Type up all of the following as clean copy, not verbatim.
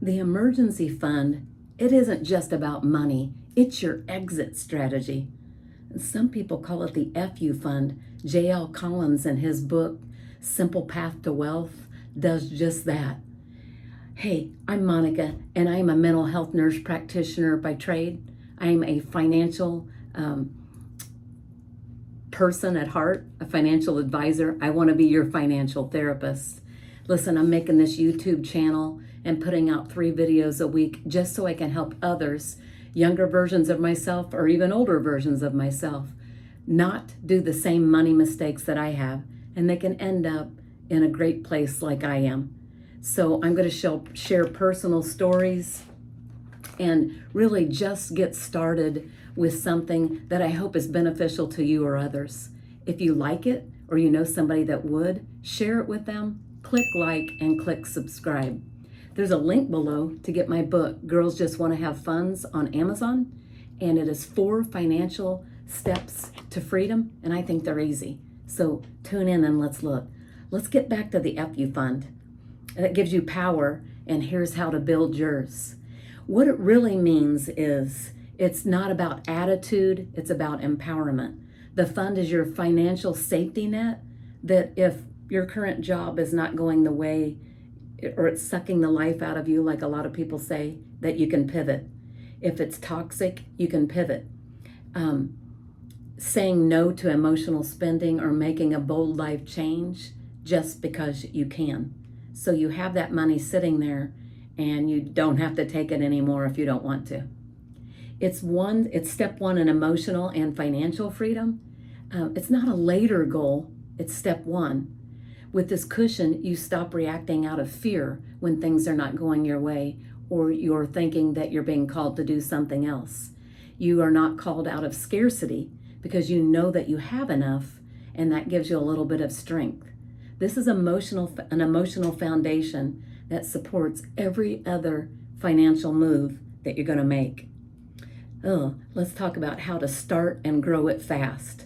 The emergency fund, it isn't just about money, it's your exit strategy. Some people call it the FU fund. J.L. Collins, in his book, Simple Path to Wealth, does just that. Hey, I'm Monica, and I'm a mental health nurse practitioner by trade. I'm a financial person at heart, a financial advisor. I want to be your financial therapist. Listen, I'm making this YouTube channel and putting out 3 videos a week just so I can help others, younger versions of myself or even older versions of myself, not do the same money mistakes that I have, and they can end up in a great place like I am. So I'm going to share personal stories and really just get started with something that I hope is beneficial to you or others. If you like it or you know somebody that would, share it with them, click like and click subscribe. There's a link below to get my book, Girls Just Want to Have Funds, on Amazon, and it is 4 financial steps to freedom, and I think they're easy. So tune in and let's look. Let's get back to the FU fund. That gives you power, and here's how to build yours. What it really means is it's not about attitude, it's about empowerment. The fund is your financial safety net that if your current job is not going the way, or it's sucking the life out of you, like a lot of people say, that you can pivot. If it's toxic, you can pivot. Saying no to emotional spending or making a bold life change just because you can. So you have that money sitting there and you don't have to take it anymore if you don't want to. It's step 1 in emotional and financial freedom. It's not a later goal, it's step 1. With this cushion, you stop reacting out of fear when things are not going your way, or you're thinking that you're being called to do something else. You are not called out of scarcity because you know that you have enough, and that gives you a little bit of strength. This is an emotional foundation that supports every other financial move that you're going to make. Let's talk about how to start and grow it fast.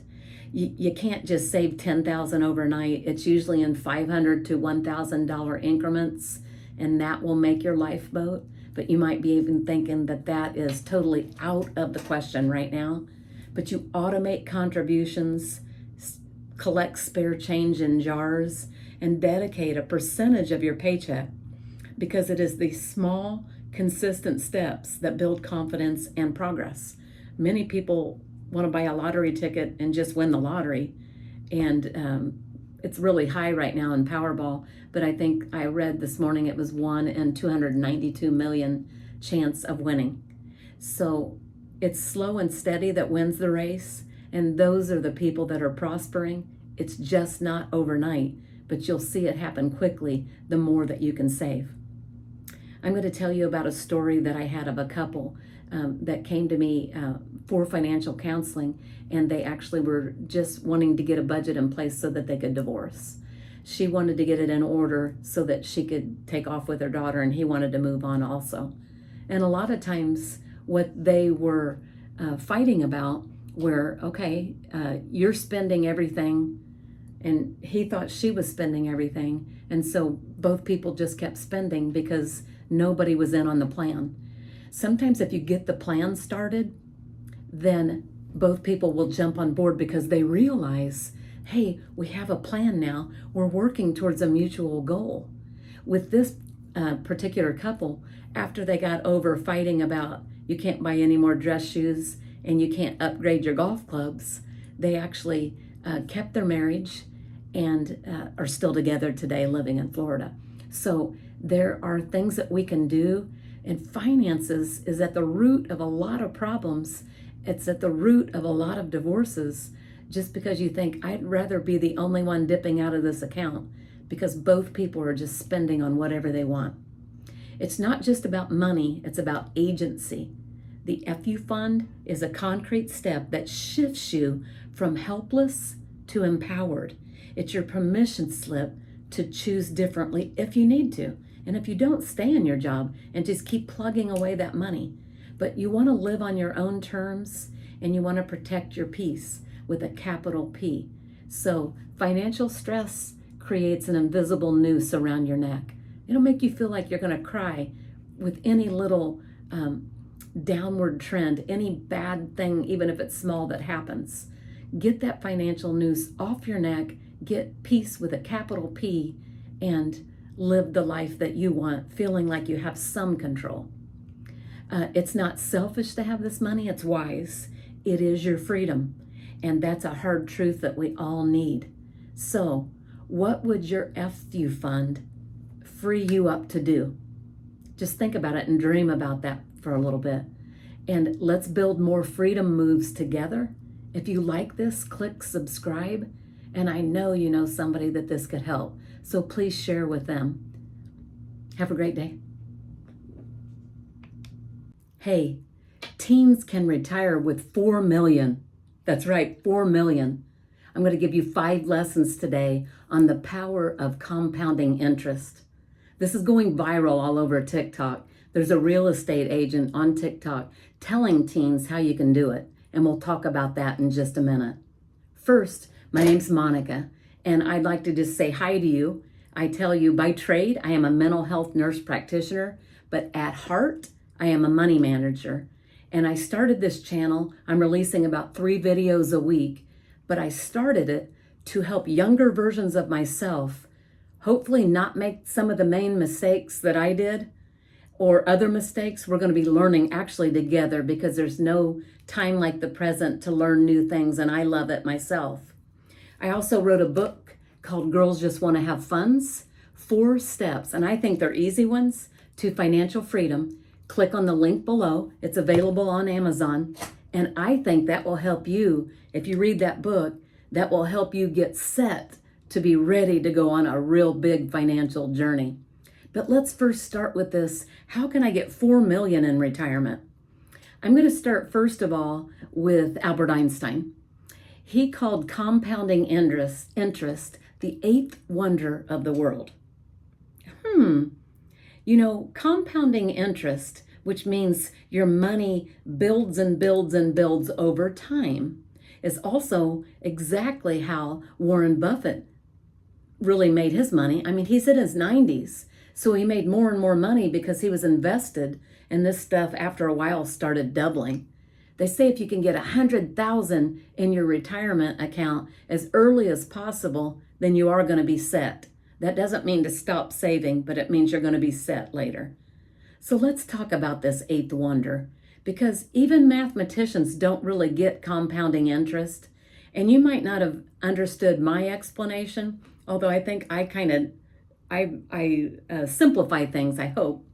You can't just save $10,000 overnight. It's usually in $500 to $1,000 increments, and that will make your lifeboat. But you might be even thinking that that is totally out of the question right now. But you automate contributions, collect spare change in jars, and dedicate a percentage of your paycheck, because it is these small, consistent steps that build confidence and progress. Many people want to buy a lottery ticket and just win the lottery. And it's really high right now in Powerball, but I think I read this morning it was 1 in 292 million chance of winning. So it's slow and steady that wins the race, and those are the people that are prospering. It's just not overnight, but you'll see it happen quickly the more that you can save. I'm going to tell you about a story that I had of a couple that came to me for financial counseling, and they actually were just wanting to get a budget in place so that they could divorce. She wanted to get it in order so that she could take off with her daughter, and he wanted to move on also. And a lot of times what they were fighting about were, okay, you're spending everything, and he thought she was spending everything, and so both people just kept spending because nobody was in on the plan. Sometimes if you get the plan started, then both people will jump on board because they realize, hey, we have a plan now. We're working towards a mutual goal. With this particular couple, after they got over fighting about you can't buy any more dress shoes and you can't upgrade your golf clubs, they actually kept their marriage and are still together today living in Florida. So there are things that we can do, and finances is at the root of a lot of problems. It's at the root of a lot of divorces, just because you think, I'd rather be the only one dipping out of this account, because both people are just spending on whatever they want. It's not just about money, it's about agency. The FU fund is a concrete step that shifts you from helpless to empowered. It's your permission slip to choose differently if you need to. And if you don't, stay in your job and just keep plugging away that money. But you want to live on your own terms, and you want to protect your peace with a capital P. So financial stress creates an invisible noose around your neck. It'll make you feel like you're going to cry with any little downward trend, any bad thing, even if it's small, that happens. Get that financial noose off your neck, get peace with a capital P, and live the life that you want, feeling like you have some control. It's not selfish to have this money, it's wise. It is your freedom. And that's a hard truth that we all need. So, what would your FU fund free you up to do? Just think about it and dream about that for a little bit. And let's build more freedom moves together. If you like this, click subscribe. And I know you know somebody that this could help. So please share with them. Have a great day. Hey, teens can retire with $4 million. That's right, $4 million. I'm going to give you 5 lessons today on the power of compounding interest. This is going viral all over TikTok. There's a real estate agent on TikTok telling teens how you can do it, and we'll talk about that in just a minute. First, my name's Monica, and I'd like to just say hi to you. I tell you, by trade, I am a mental health nurse practitioner, but at heart, I am a money manager. And I started this channel. I'm releasing about 3 videos a week, but I started it to help younger versions of myself hopefully not make some of the main mistakes that I did or other mistakes. We're going to be learning actually together, because there's no time like the present to learn new things, and I love it myself. I also wrote a book called Girls Just Want to Have Funds, 4 steps, and I think they're easy ones to financial freedom. Click on the link below. It's available on Amazon. And I think that will help you, if you read that book, that will help you get set to be ready to go on a real big financial journey. But let's first start with this. How can I get $4 million in retirement? I'm going to start first of all with Albert Einstein. He called compounding interest the 8th wonder of the world. You know, compounding interest, which means your money builds and builds and builds over time, is also exactly how Warren Buffett really made his money. I mean, he's in his 90s, so he made more and more money because he was invested, and this stuff after a while started doubling. They say if you can get $100,000 in your retirement account as early as possible, then you are going to be set. That doesn't mean to stop saving, but it means you're going to be set later. So let's talk about this 8th wonder, because even mathematicians don't really get compounding interest. And you might not have understood my explanation, although I think I kind of simplify things, I hope.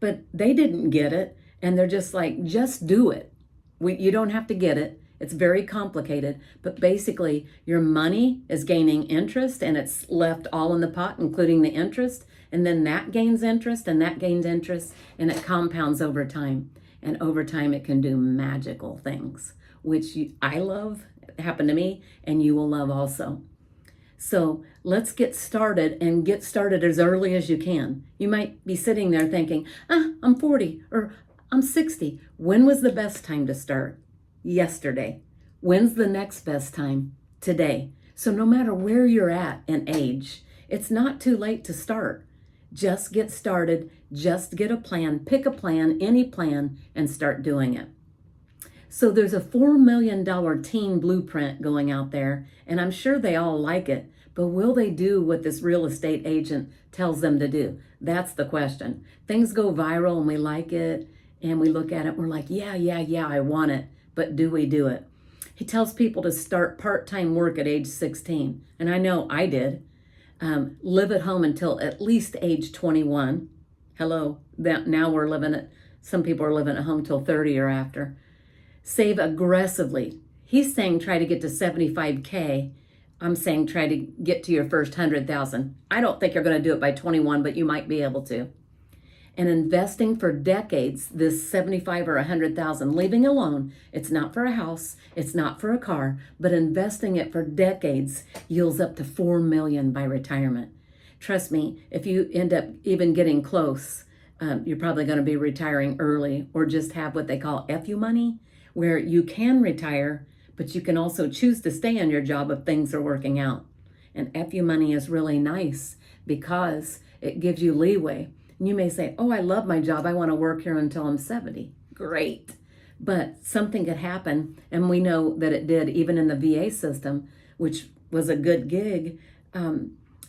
But they didn't get it, and they're just like, just do it. You don't have to get it. It's very complicated, but basically your money is gaining interest, and it's left all in the pot, including the interest, and then that gains interest, and that gains interest, and it compounds over time. And over time it can do magical things, which I love, happened to me, and you will love also. So let's get started, and get started as early as you can. You might be sitting there thinking, I'm 40 or I'm 60. When was the best time to start? Yesterday. When's the next best time? Today. So no matter where you're at in age, it's not too late to start. Just get started, just get a plan, pick a plan, any plan, and start doing it. So there's a $4 million teen blueprint going out there, and I'm sure they all like it, but will they do what this real estate agent tells them to do? That's the question. Things go viral and we like it, and we look at it and we're like, yeah, I want it. But do we do it? He tells people to start part-time work at age 16. And I know I did. Live at home until at least age 21. Hello, now we're living at, some people are living at home till 30 or after. Save aggressively. He's saying try to get to 75K. I'm saying try to get to your first 100,000. I don't think you're going to do it by 21, but you might be able to. And investing for decades, this 75 or 100,000, leaving alone, it's not for a house, it's not for a car, but investing it for decades yields up to $4 million by retirement. Trust me, if you end up even getting close, you're probably going to be retiring early, or just have what they call FU money, where you can retire, but you can also choose to stay in your job if things are working out. And FU money is really nice because it gives you leeway. And you may say, oh, I love my job. I want to work here until I'm 70. Great. But something could happen, and we know that it did even in the VA system, which was a good gig,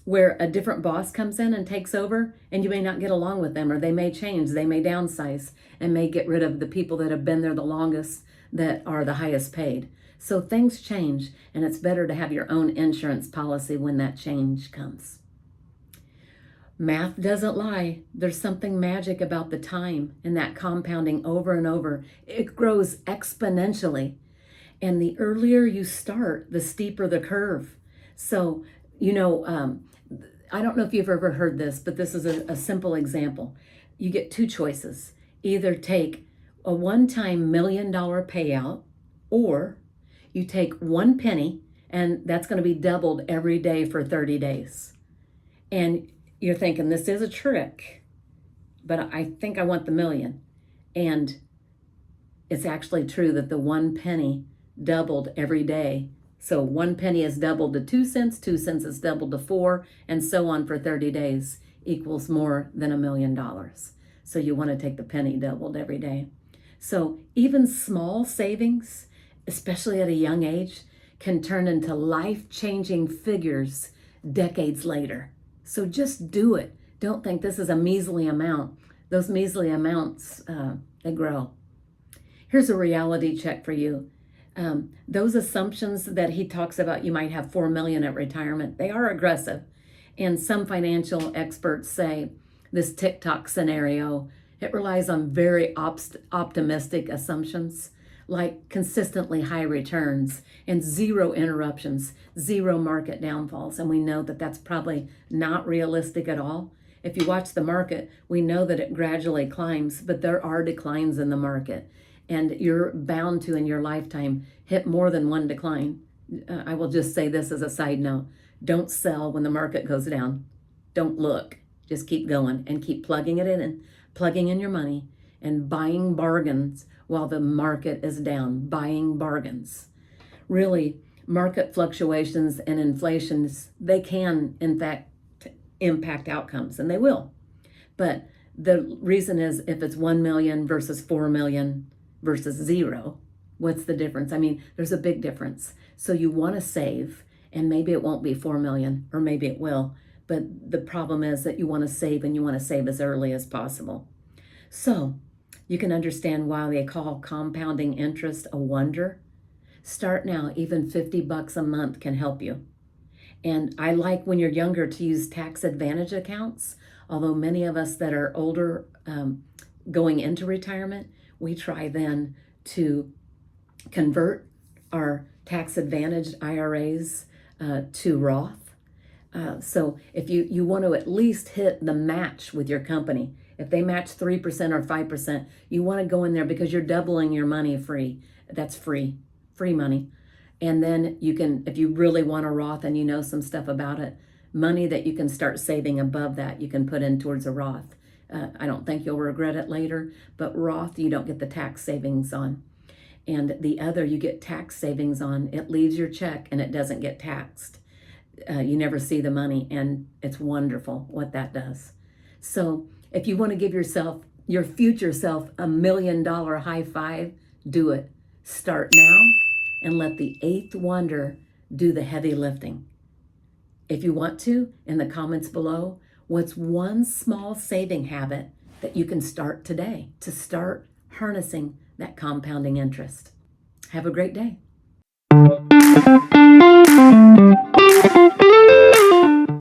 where a different boss comes in and takes over, and you may not get along with them, or they may change, they may downsize, and may get rid of the people that have been there the longest that are the highest paid. So things change, and it's better to have your own insurance policy when that change comes. Math doesn't lie. There's something magic about the time and that compounding over and over. It grows exponentially. And the earlier you start, the steeper the curve. So, I don't know if you've ever heard this, but this is a simple example. You get two choices. Either take a one-time $1 million payout, or you take 1 penny, and that's going to be doubled every day for 30 days. And you're thinking, this is a trick, but I think I want the million. And it's actually true that the 1 penny doubled every day. So 1 penny is doubled to 2 cents, 2 cents is doubled to 4, and so on for 30 days equals more than $1 million. So you want to take the penny doubled every day. So even small savings, especially at a young age, can turn into life-changing figures decades later. So just do it. Don't think this is a measly amount. Those measly amounts, they grow. Here's a reality check for you. Those assumptions that he talks about, you might have 4 million at retirement, they are aggressive. And some financial experts say this TikTok scenario, it relies on very optimistic assumptions, like consistently high returns and 0 interruptions, 0 market downfalls. And we know that that's probably not realistic at all. If you watch the market, we know that it gradually climbs, but there are declines in the market. And you're bound to, in your lifetime, hit more than one decline. I will just say this as a side note. Don't sell when the market goes down. Don't look. Just keep going and keep plugging it in and plugging in your money and buying bargains while the market is down, buying bargains. Really, market fluctuations and inflations, they can, in fact, impact outcomes, and they will. But the reason is, if it's 1 million versus 4 million versus 0, what's the difference? I mean, there's a big difference. So you want to save, and maybe it won't be 4 million, or maybe it will. But the problem is that you want to save, and you want to save as early as possible. So you can understand why they call compounding interest a wonder. Start now. Even $50 a month can help you. And I like, when you're younger, to use tax advantage accounts. Although many of us that are older, going into retirement, we try then to convert our tax advantage IRAs to Roth. So if you want to at least hit the match with your company, if they match 3% or 5%, you want to go in there because you're doubling your money free. That's free money. And then you can, if you really want a Roth and you know some stuff about it, money that you can start saving above that, you can put in towards a Roth. I don't think you'll regret it later, but Roth, you don't get the tax savings on. And the other, you get tax savings on. It leaves your check and it doesn't get taxed. You never see the money, and it's wonderful what that does. So if you want to give yourself, your future self, $1 million high five, do it. Start now and let the 8th wonder do the heavy lifting. If you want to, in the comments below, what's one small saving habit that you can start today to start harnessing that compounding interest? Have a great day.